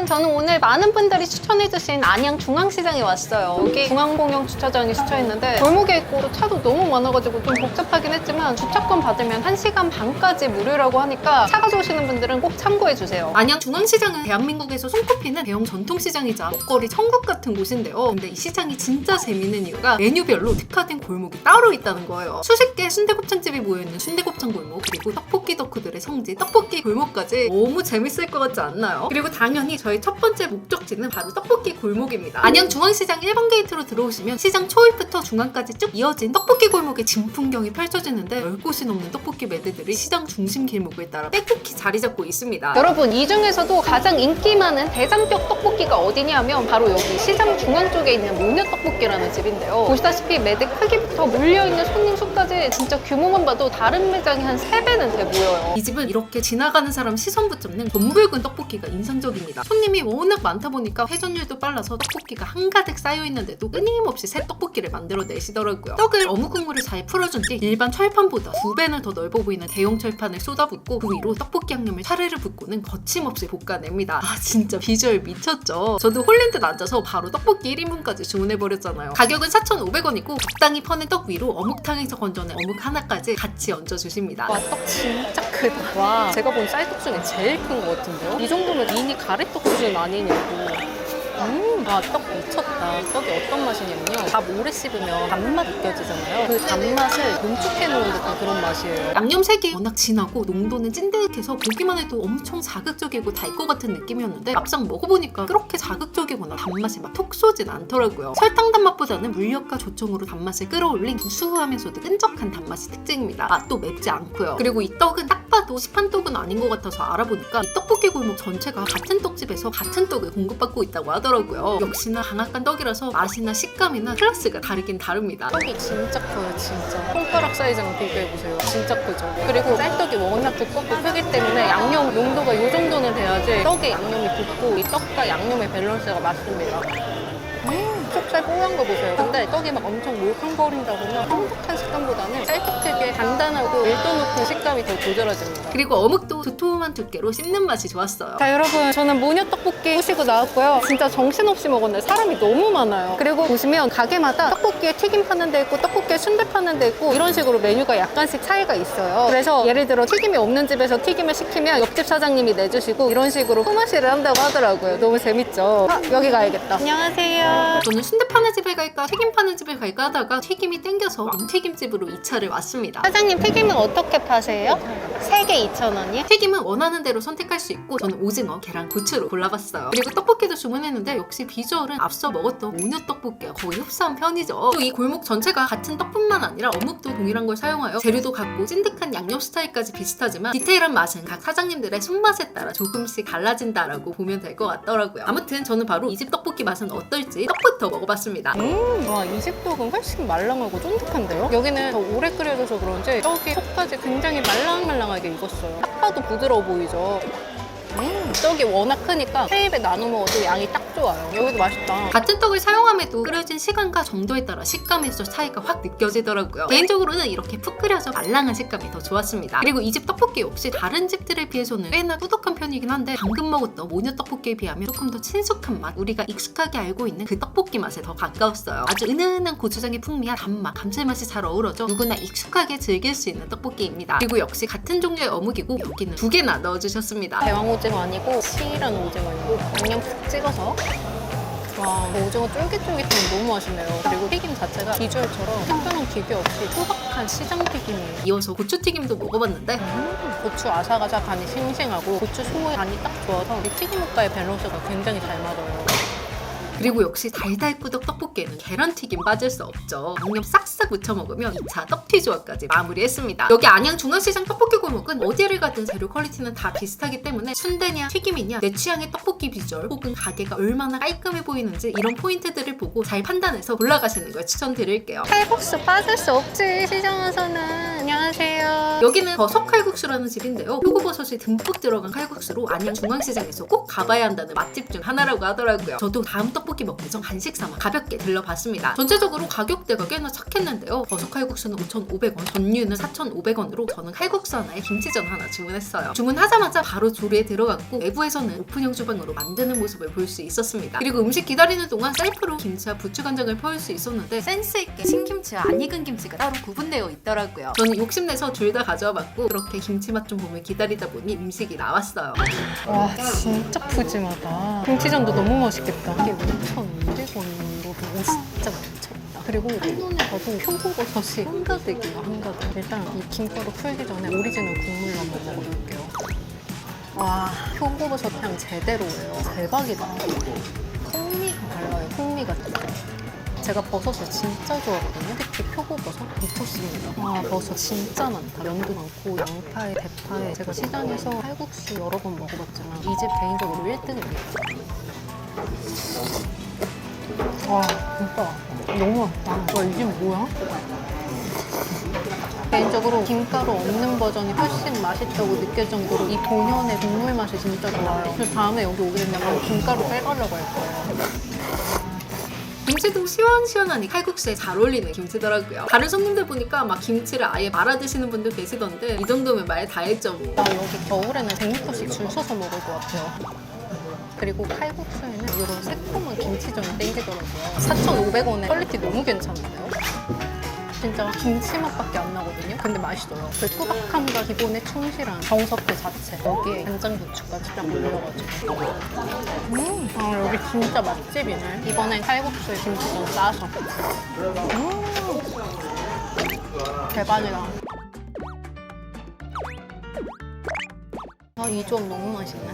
저는 오늘 많은 분들이 추천해주신 안양 중앙시장에 왔어요. 여기 중앙공영 주차장이 주차했는데 골목에 있고 또 차도 너무 많아가지고 좀 복잡하긴 했지만 주차권 받으면 1시간 반까지 무료라고 하니까 차 가져오시는 분들은 꼭 참고해주세요. 안양 중앙시장은 대한민국에서 손꼽히는 대형 전통시장이자 먹거리 천국 같은 곳인데요. 근데 이 시장이 진짜 재밌는 이유가 메뉴별로 특화된 골목이 따로 있다는 거예요. 수십 개 순대곱창집이 모여있는 순대곱창 골목, 그리고 떡볶이 덕후들의 성지 떡볶이 골목까지 너무 재밌을 것 같지 않나요? 그리고 당연히 저희 첫 번째 목적지는 바로 떡볶이 골목입니다. 안양 중앙시장 1번 게이트로 들어오시면 시장 초입부터 중앙까지 쭉 이어진 떡볶이 골목의 진풍경이 펼쳐지는데 10곳이 넘는 떡볶이 매대들이 시장 중심 길목을 따라 빽빽히 자리 잡고 있습니다. 여러분, 이 중에서도 가장 인기 많은 대장격 떡볶이가 어디냐면 바로 여기 시장 중앙 쪽에 있는 모녀떡볶이라는 집인데요. 보시다시피 매대 크기부터 몰려있는 손님 수까지 진짜 규모만 봐도 다른 매장이 한 3배는 돼 보여요. 이 집은 이렇게 지나가는 사람 시선 붙잡는 검붉은 떡볶이가 인상적입니다. 손님이 워낙 많다 보니까 회전율도 빨라서 떡볶이가 한가득 쌓여있는데도 끊임없이 새 떡볶이를 만들어내시더라고요. 떡을 어묵 국물을 잘 풀어준 뒤 일반 철판보다 2배는 더 넓어 보이는 대형 철판을 쏟아붓고 그 위로 떡볶이 양념을 차례를 붓고는 거침없이 볶아냅니다. 아, 진짜 비주얼 미쳤죠? 저도 홀린 듯 앉아서 바로 떡볶이 1인분까지 주문해버렸잖아요. 가격은 4,500원이고 적당히 퍼낸 떡 위로 어묵탕에서 건져낸 어묵 하나까지 같이 얹어주십니다. 와, 떡 진짜 크다. 와, 제가 본 쌀떡 중에 제일 큰 것 같은데요? 이 정도면 미니 가래떡 수준 아니냐고. 아, 떡 미쳤다. 떡이 어떤 맛이냐면요, 밥 오래 씹으면 단맛 느껴지잖아요. 그 단맛을 농축해 놓은 듯한 그런 맛이에요. 양념 색이 워낙 진하고 농도는 찐득해서 보기만 해도 엄청 자극적이고 달 것 같은 느낌이었는데 막상 먹어보니까 그렇게 자극적이거나 단맛이 막 톡 쏘진 않더라고요. 설탕 단맛보다는 물엿과 조청으로 단맛을 끌어올린 구수하면서도 끈적한 단맛이 특징입니다. 맛도 맵지 않고요. 그리고 이 떡은 딱 봐도 시판 떡은 아닌 것 같아서 알아보니까 이 떡볶이 골목 전체가 같은 떡집에서 같은 떡을 공급받고 있다고 하더라고요. 역시나 강악한 떡이라서 맛이나 식감이나 클래스가 다르긴 다릅니다. 떡이 진짜 커요, 진짜. 손가락 사이즈랑 비교해보세요. 진짜 크죠? 그리고 쌀떡이 워낙 두껍고 크기 때문에 양념 농도가 이 정도는 돼야지 떡에 양념이 붙고 이 떡과 양념의 밸런스가 맞습니다. 속살 뽀얀 거 보세요. 근데 떡이 막 엄청 몰캉거린다고 하면 쫀득한 식감보다는 쌀떡 특유의 단단하고 밀도 높은 식감이 더 조절해집니다. 그리고 어묵도 두툼한 두께로 씹는 맛이 좋았어요. 자, 여러분, 저는 모녀떡볶이 모시고 나왔고요. 진짜 정신없이 먹었는데 사람이 너무 많아요. 그리고 보시면 가게마다 떡볶이에 튀김 파는 데 있고 떡볶이에 순대 파는 데 있고 이런 식으로 메뉴가 약간씩 차이가 있어요. 그래서 예를 들어 튀김이 없는 집에서 튀김을 시키면 옆집 사장님이 내주시고 이런 식으로 품앗이를 한다고 하더라고요. 너무 재밌죠? 아, 여기 가야겠다. 안녕하세요. 저는 순대 파는 집에 갈까 튀김 파는 집에 갈까 하다가 튀김이 땡겨서 왕튀김집으로 2차를 왔습니다. 사장님, 튀김은 어떻게 파세요? 3개 2,000원이요? 튀김은 원하는 대로 선택할 수 있고 저는 오징어, 계란, 고추로 골라봤어요. 그리고 떡볶이도 주문했는데 역시 비주얼은 앞서 먹었던 모녀떡볶이와 거의 흡사한 편이죠. 또 이 골목 전체가 같은 떡뿐만 아니라 어묵도 동일한 걸 사용하여 재료도 같고 찐득한 양념 스타일까지 비슷하지만 디테일한 맛은 각 사장님들의 손맛에 따라 조금씩 달라진다라고 보면 될 것 같더라고요. 아무튼 저는 바로 이 집 떡볶이 맛은 어떨지 떡부터 먹어봤습니다. 와, 이 집 떡은 훨씬 말랑하고 쫀득한데요? 여기는 더 오래 끓여줘서 그런지 떡이 속까지 굉장히 말랑말랑하게 익었어요. 딱 봐도 부드러워 보이죠? 떡이 워낙 크니까 세 입에 나눠 먹어도 양이 딱 좋아요. 여기도 맛있다. 같은 떡을 사용함에도 끓여진 시간과 정도에 따라 식감에서 차이가 확 느껴지더라고요. 개인적으로는 이렇게 푹 끓여서 말랑한 식감이 더 좋았습니다. 그리고 이 집 떡볶이 역시 다른 집들에 비해서는 꽤나 꾸덕한 편이긴 한데 방금 먹었던 모녀 떡볶이에 비하면 조금 더 친숙한 맛, 우리가 익숙하게 알고 있는 그 떡볶이 맛에 더 가까웠어요. 아주 은은한 고추장의 풍미와 단맛, 감칠맛이 잘 어우러져 누구나 익숙하게 즐길 수 있는 떡볶이입니다. 그리고 역시 같은 종류의 어묵이고 여기는 2개나 넣어주셨습니다. 대왕 오징어 아니고 실한 오징어이고 양념 푹 찍어서, 와, 오징어 쫄깃쫄깃하면 너무 맛있네요. 그리고 튀김 자체가 비주얼처럼 특별한 기교 없이 투박한 시장 튀김이에요. 이어서 고추튀김도 먹어봤는데 고추 아삭아삭하니 싱싱하고 고추 소의 간이 딱 좋아서 이 튀김옷과의 밸런스가 굉장히 잘 맞아요. 그리고 역시 달달꾸덕 떡볶이에는 계란튀김 빠질 수 없죠. 양념 싹싹 묻혀 먹으면 2차 떡튀 조합까지 마무리했습니다. 여기 안양 중앙시장 떡볶이 골목은 어디를 가든 재료 퀄리티는 다 비슷하기 때문에 순대냐 튀김이냐 내 취향의 떡볶이 비주얼 혹은 가게가 얼마나 깔끔해 보이는지 이런 포인트들을 보고 잘 판단해서 골라가시는 걸 추천드릴게요. 칼국수 빠질 수 없지, 시장 와서는. 안녕하세요. 여기는 버섯칼국수라는 집인데요. 표고버섯이 듬뿍 들어간 칼국수로 안양 중앙시장에서 꼭 가봐야 한다는 맛집 중 하나라고 하더라고요. 저도 다음 떡볶이 떡볶이 먹기 전 간식 삼아 가볍게 들러봤습니다. 전체적으로 가격대가 꽤나 착했는데요. 버섯 칼국수는 5,500원, 전류는 4,500원으로 저는 칼국수 하나에 김치전 하나 주문했어요. 주문하자마자 바로 조리에 들어갔고 외부에서는 오픈형 주방으로 만드는 모습을 볼 수 있었습니다. 그리고 음식 기다리는 동안 셀프로 김치와 부추간장을 퍼올 수 있었는데 센스있게 신김치와 안 익은 김치가 따로 구분되어 있더라고요. 저는 욕심내서 둘 다 가져와 봤고 그렇게 김치 맛 좀 보며 기다리다 보니 음식이 나왔어요. 와 진짜 푸짐하다. 김치전도 너무 맛있겠다. 이게 5,200원으로도 진짜 미쳤다. 그리고 한눈에 봐도 표고버섯이 한가득이야 한가득. 일단 이 김가루 풀기 전에 오리지널 국물로 한번 먹어볼게요. 와 표고버섯 향 제대로예요. 대박이다. 풍미가 달라요. 풍미가. 제가 버섯을 진짜 좋아하거든요. 특히 표고버섯 미쳤습니다. 와 버섯 진짜 많다. 면도 많고 양파에 대파에 제가 시장에서 칼국수 여러 번 먹어봤지만 이 집 개인적으로 1등입니다. 와 진짜 너무 맛있다. 와 이 집 뭐야? 개인적으로 김가루 없는 버전이 훨씬 맛있다고 느낄 정도로 이 본연의 국물 맛이 진짜 좋아요. 그래서 다음에 여기 오게 된다면 김가루 빼가려고 할 거예요. 김치도 시원시원하니 칼국수에 잘 어울리는 김치더라고요. 다른 손님들 보니까 막 김치를 아예 말아 드시는 분들 계시던데 이 정도면 말 다 했죠 뭐. 나 여기 겨울에는 100m씩 줄 서서 먹을 것 같아요. 그리고 칼국수에는 이런 새콤한 김치전이 땡기더라고요. 4,500원에 퀄리티 너무 괜찮은데요? 진짜 김치 맛밖에 안 나거든요? 근데 맛있어요. 그 투박함과 기본에 충실한 정석 그 자체. 여기에 간장 부추까지 딱 올려가지고. 아 여기 진짜 맛집이네. 이번엔 칼국수에 김치전 싸서. 대박이다. 이 조합 너무 맛있네.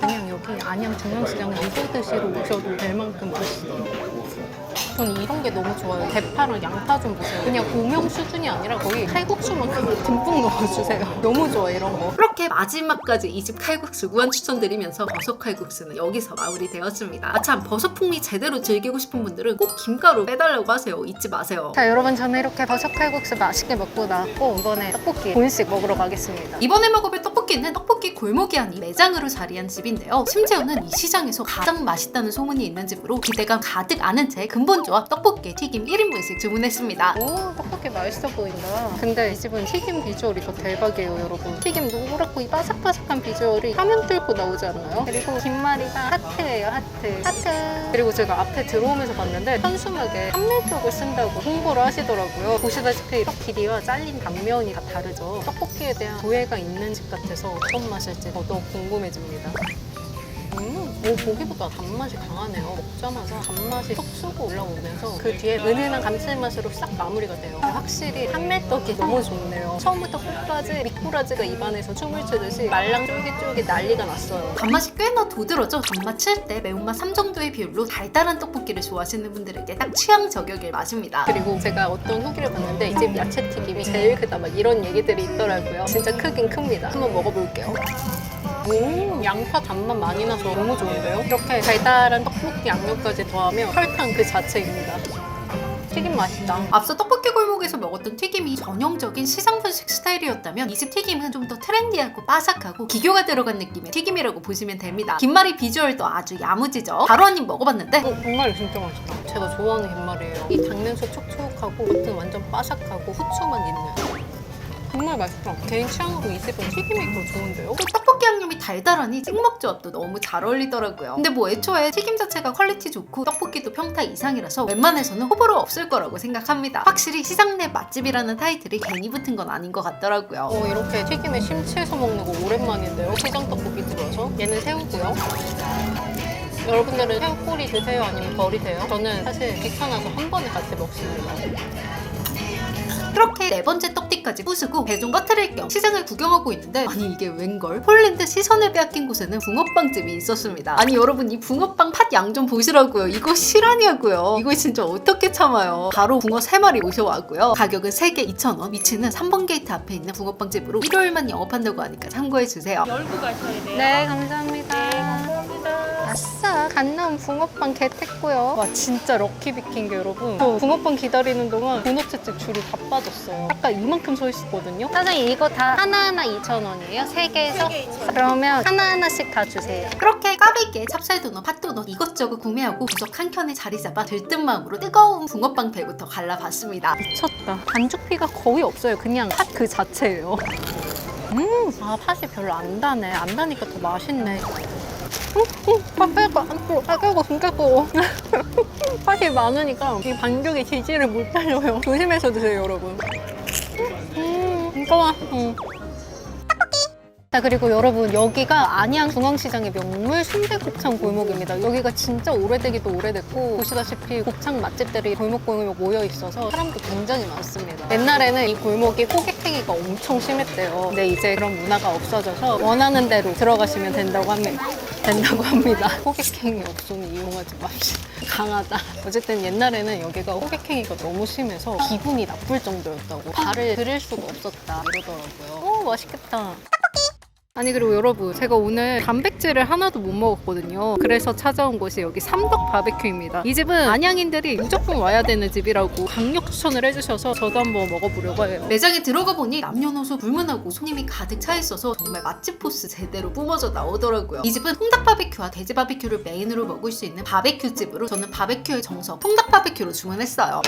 그냥 여기 안양 중앙시장 이거 드시러 오셔도 될 만큼 맛있어요. 전 이런 게 너무 좋아요. 대파랑 양파 좀 보세요. 그냥 고명 수준이 아니라 거의 칼국수만큼 듬뿍 넣어주세요. 너무 좋아요 이런 거. 그렇게 마지막까지 이 집 칼국수 무한 추천드리면서 버섯 칼국수는 여기서 마무리되었습니다. 아참 버섯 풍미 제대로 즐기고 싶은 분들은 꼭 김가루 빼달라고 하세요. 잊지 마세요. 자 여러분 저는 이렇게 버섯 칼국수 맛있게 먹고 나왔고 이번에 떡볶이 본식 먹으러 가겠습니다. 이번에 먹어볼 떡볶이는 떡볶이 골목이 아닌 매장으로 자리한 집인데요. 심지어는 이 시장에서 가장 맛있다는 소문이 있는 집으로 기대감 가득 아는 채 근본조합 떡볶이 튀김 1인분씩 주문했습니다. 오 떡볶이 맛있어 보인다. 근데 이 집은 튀김 비주얼이 더 대박이에요 여러분. 튀김 노랗고 이 바삭바삭한 비주얼이 화면 뚫고 나오지 않나요? 그리고 김말이가 하트예요 하트. 하트. 그리고 제가 앞에 들어오면서 봤는데 현수막에 판매적을 쓴다고 홍보를 하시더라고요. 보시다시피 떡 길이와 잘린 단면이 다 다르죠. 떡볶이에 대한 도예가 있는 집 같아서 어떤 맛일지 더더욱 궁금해집니다. 오, 보기보다 단맛이 강하네요. 먹자마자 단맛이 톡 쏘고 올라오면서 그 뒤에 은은한 감칠맛으로 싹 마무리가 돼요. 확실히 한멜떡이 너무 좋네요. 처음부터 끝까지 미꾸라지가 입안에서 춤을 추듯이 말랑 쫄깃쫄깃 난리가 났어요. 단맛이 꽤나 도드러져 단맛 7대 매운맛 3 정도의 비율로 달달한 떡볶이를 좋아하시는 분들에게 딱 취향 저격일 맛입니다. 그리고 제가 어떤 후기를 봤는데 이 집 야채튀김이 제일 크다 막 이런 얘기들이 있더라고요. 진짜 크긴 큽니다. 한번 먹어볼게요. 양파 단맛 많이 나서 너무 좋은데요? 이렇게 달달한 떡볶이 양념까지 더하면 설탕 그 자체입니다. 튀김 맛있다. 앞서 떡볶이 골목에서 먹었던 튀김이 전형적인 시장 분식 스타일이었다면 이 집 튀김은 좀 더 트렌디하고 바삭하고 기교가 들어간 느낌의 튀김이라고 보시면 됩니다. 김말이 비주얼도 아주 야무지죠? 바로 한 입 먹어봤는데 김말이 진짜 맛있다. 제가 좋아하는 김말이에요. 이 당면소 촉촉하고 겉은 완전 바삭하고 후추만 있는. 정말 맛있다. 개인 취향으로 이 집은 튀김이 더 좋은데요? 또 떡볶이 양념이 달달하니 찍먹조합도 너무 잘 어울리더라고요. 근데 뭐 애초에 튀김 자체가 퀄리티 좋고 떡볶이도 평타 이상이라서 웬만해서는 호불호 없을 거라고 생각합니다. 확실히 시장 내 맛집이라는 타이틀이 괜히 붙은 건 아닌 것 같더라고요. 이렇게 튀김에 심취해서 먹는 거 오랜만인데요? 시장 떡볶이 들어서. 얘는 새우고요. 여러분들은 새우 꼬리 드세요? 아니면 버리세요? 저는 사실 귀찮아서 한 번에 같이 먹습니다. 그렇게 네 번째 떡띠까지 부수고 배 좀 꺼트릴 겸 시장을 구경하고 있는데 아니 이게 웬걸? 폴란드 시선을 빼앗긴 곳에는 붕어빵집이 있었습니다. 아니 여러분 이 붕어빵 팥 양 좀 보시라고요. 이거 실화냐고요. 이거 진짜 어떻게 참아요. 바로 붕어 3마리 모셔왔고요. 가격은 3개 2,000원. 위치는 3번 게이트 앞에 있는 붕어빵집으로 일요일만 영업한다고 하니까 참고해주세요. 열고 가셔야 돼요. 네 감사합니다. 아싸 갓 나온 붕어빵 개택고요. 와 진짜 럭키 비킨 게 여러분. 저 붕어빵 기다리는 동안 도너츠집 줄이 다 빠졌어요. 아까 이만큼 서 있었거든요. 사장님 이거 다 하나하나 2,000원이에요? 3개에서? 그러면 하나하나씩 다 주세요. 그렇게 까베기에 찹쌀도넛, 팥도넛 이것저것 구매하고 부적 한 켠에 자리 잡아 들뜬 마음으로 뜨거운 붕어빵 배부터 갈라봤습니다. 미쳤다. 반죽피가 거의 없어요. 그냥 팥 그 자체예요. 아 팥이 별로 안 다네. 안 다니까 더 맛있네. 팥 빼고 앞으로 팥 빼고 진짜 뜨거워. 팥이 많으니까 이 반죽이 지지를 못 살려요. 조심해서 드세요 여러분. 이거 자 그리고 여러분 여기가 안양 중앙시장의 명물 순대곱창 골목입니다. 여기가 진짜 오래되기도 오래됐고 보시다시피 곱창 맛집들이 골목 모여 있어서 사람도 굉장히 많습니다. 옛날에는 이 골목이 호객행위가 엄청 심했대요. 근데 이제 그런 문화가 없어져서 원하는 대로 들어가시면 된다고 합니다. 호객행위 없으면 이용하지 맙시다. 강하다. 어쨌든 옛날에는 여기가 호객행위가 너무 심해서 기분이 나쁠 정도였다고. 발을 들일 수가 없었다 이러더라고요. 오 맛있겠다. 아니 그리고 여러분 제가 오늘 단백질을 하나도 못 먹었거든요. 그래서 찾아온 곳이 여기 삼덕 바베큐입니다. 이 집은 안양인들이 무조건 와야 되는 집이라고 강력 추천을 해주셔서 저도 한번 먹어보려고 해요. 매장에 들어가 보니 남녀노소 불문하고 손님이 가득 차 있어서 정말 맛집 포스 제대로 뿜어져 나오더라고요. 이 집은 통닭 바베큐와 돼지 바베큐를 메인으로 먹을 수 있는 바베큐 집으로 저는 바베큐의 정석 통닭 바베큐로 주문했어요.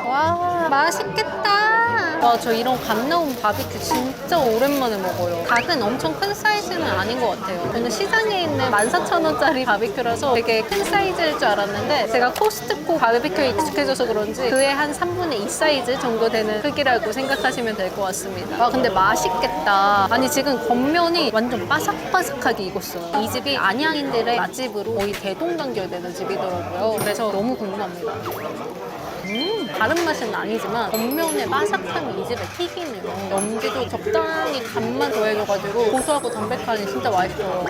와 맛있겠다. 와 저 이런 갓 나온 바비큐 진짜 오랜만에 먹어요. 닭은 엄청 큰 사이즈는 아닌 것 같아요. 저는 시장에 있는 14,000원짜리 바비큐라서 되게 큰 사이즈일 줄 알았는데 제가 코스트코 바비큐에 익숙해져서 그런지 그의 한 3분의 2 사이즈 정도 되는 크기라고 생각하시면 될 것 같습니다. 와 근데 맛있겠다. 아니 지금 겉면이 완전 바삭바삭하게 익었어요. 이 집이 안양인들의 맛집으로 거의 대동단결되는 집이더라고요. 그래서 너무 궁금합니다. 다른 맛은 아니지만 겉면의 바삭함이 이 집의 킥이네요. 연기도 적당히 간만 더해줘가지고 고소하고 담백하니 진짜 맛있어요.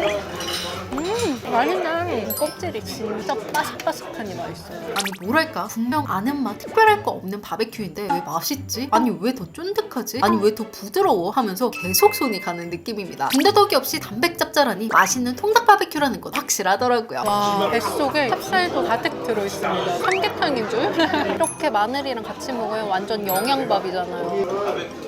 맛있네. 껍질이 진짜 바삭바삭하니 맛있어요. 아니 뭐랄까 분명 아는 맛 특별할 거 없는 바베큐인데 왜 맛있지? 아니 왜 더 쫀득하지? 아니 왜 더 부드러워? 하면서 계속 손이 가는 느낌입니다. 군더더기 없이 담백 짭짤하니 맛있는 통닭 바베큐라는 건 확실하더라고요. 와 뱃속에 찹쌀도 가득 들어있습니다. 삼계탕인 줄? 이렇게 마늘이랑 같이 먹으면 완전 영양밥이잖아요.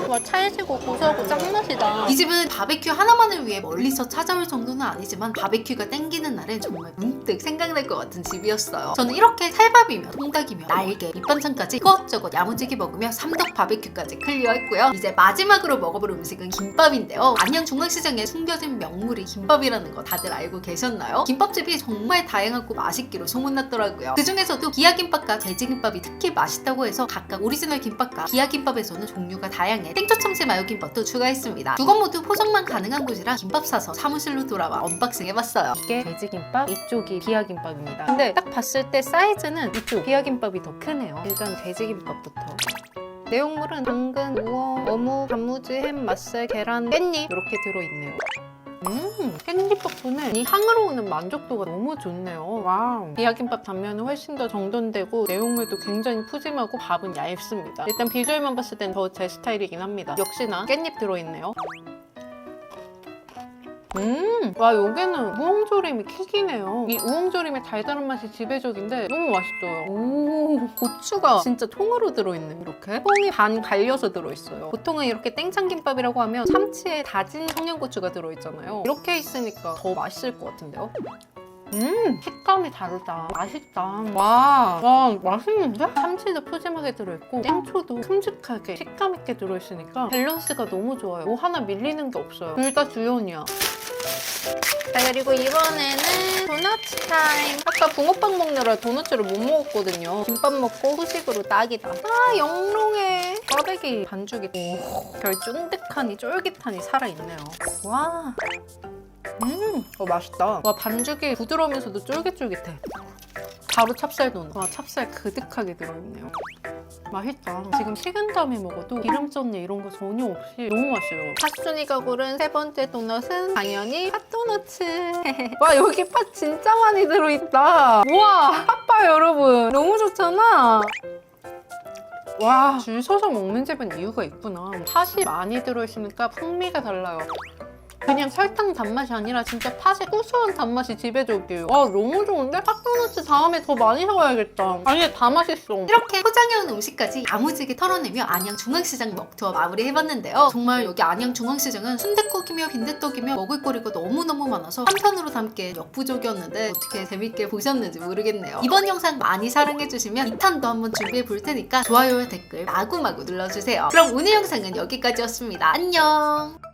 와 찰지고 고소하고 짱맛이다. 이 집은 바베큐 하나만을 위해 멀리서 찾아올 정도는 아니지만 바베큐가 땡기는 날엔 정말 문득 생각날 것 같은 집이었어요. 저는 이렇게 살밥이며 통닭이며 날개, 밑반찬까지 이것저것 야무지게 먹으며 삼덕 바베큐까지 클리어했고요. 이제 마지막으로 먹어볼 음식은 김밥인데요. 안양 중앙시장에 숨겨진 명물이 김밥이라는 거 다들 알고 계셨나요? 김밥집이 정말 다양하고 맛있기로 소문났더라고요. 그 중에서도 기야김밥과 돼지김밥이 특히 맛있다고 해서 각각 오리지널 김밥과 기야김밥에서는 종류가 다양해 땡초 참치 마요 김밥도 추가했습니다. 두 곳 모두 포장만 가능한 곳이라 김밥 사서 사무실로 돌아와 언박싱 해봤어요. 이게 돼지김밥, 이쪽이 비야김밥입니다. 근데 딱 봤을 때 사이즈는 이쪽 비야김밥이 더 크네요. 일단 돼지김밥부터. 내용물은 당근, 우엉, 어묵, 단무지, 햄, 맛살, 계란, 깻잎 이렇게 들어있네요. 깻잎 덕분에 이 향으로 오는 만족도가 너무 좋네요. 와우. 비야김밥 단면은 훨씬 더 정돈되고 내용물도 굉장히 푸짐하고 밥은 얇습니다. 일단 비주얼만 봤을 땐 더 제 스타일이긴 합니다. 역시나 깻잎 들어있네요. 와 여기는 우엉조림이 킥이네요. 이 우엉조림의 달달한 맛이 지배적인데 너무 맛있어요. 오 고추가 진짜 통으로 들어있네. 이렇게 통이 반 갈려서 들어있어요. 보통은 이렇게 땡창김밥이라고 하면 참치에 다진 청양고추가 들어있잖아요. 이렇게 있으니까 더 맛있을 것 같은데요. 식감이 다르다. 맛있다. 와 맛있는데? 참치도 푸짐하게 들어있고 땡초도 큼직하게 식감 있게 들어있으니까 밸런스가 너무 좋아요. 뭐 하나 밀리는 게 없어요. 둘 다 주연이야. 자 그리고 이번에는 도넛 타임. 아까 붕어빵 먹느라 도넛을 못 먹었거든요. 김밥 먹고 후식으로 딱이다. 아 영롱해. 꽈배기 반죽이 별 쫀득하니 쫄깃하니 살아있네요. 와 맛있다. 와 반죽이 부드러우면서도 쫄깃쫄깃해. 바로 찹쌀 도넛. 와 찹쌀 그득하게 들어있네요. 맛있다. 지금 식은 다음에 먹어도 기름전이 이런 거 전혀 없이 너무 맛있어요. 팥순이가 고른 세 번째 도넛은 당연히 팥도너츠. 와 여기 팥 진짜 많이 들어있다. 우와 팥봐 여러분. 너무 좋잖아. 와 줄 서서 먹는 집은 이유가 있구나. 팥이 많이 들어있으니까 풍미가 달라요. 그냥 설탕 단맛이 아니라 진짜 팥의 고소한 단맛이 지배적이에요. 아 너무 좋은데? 핫도너츠 다음에 더 많이 사와야겠다. 아니 다 맛있어. 이렇게 포장해온 음식까지 야무지게 털어내며 안양중앙시장 먹투어 마무리해봤는데요. 정말 여기 안양중앙시장은 순댓국이며 빈대떡이며 먹을거리가 너무너무 많아서 한편으로 담기에 역부족이었는데 어떻게 재밌게 보셨는지 모르겠네요. 이번 영상 많이 사랑해주시면 2탄도 한번 준비해볼 테니까 좋아요와 댓글 마구마구 눌러주세요. 그럼 오늘 영상은 여기까지였습니다. 안녕!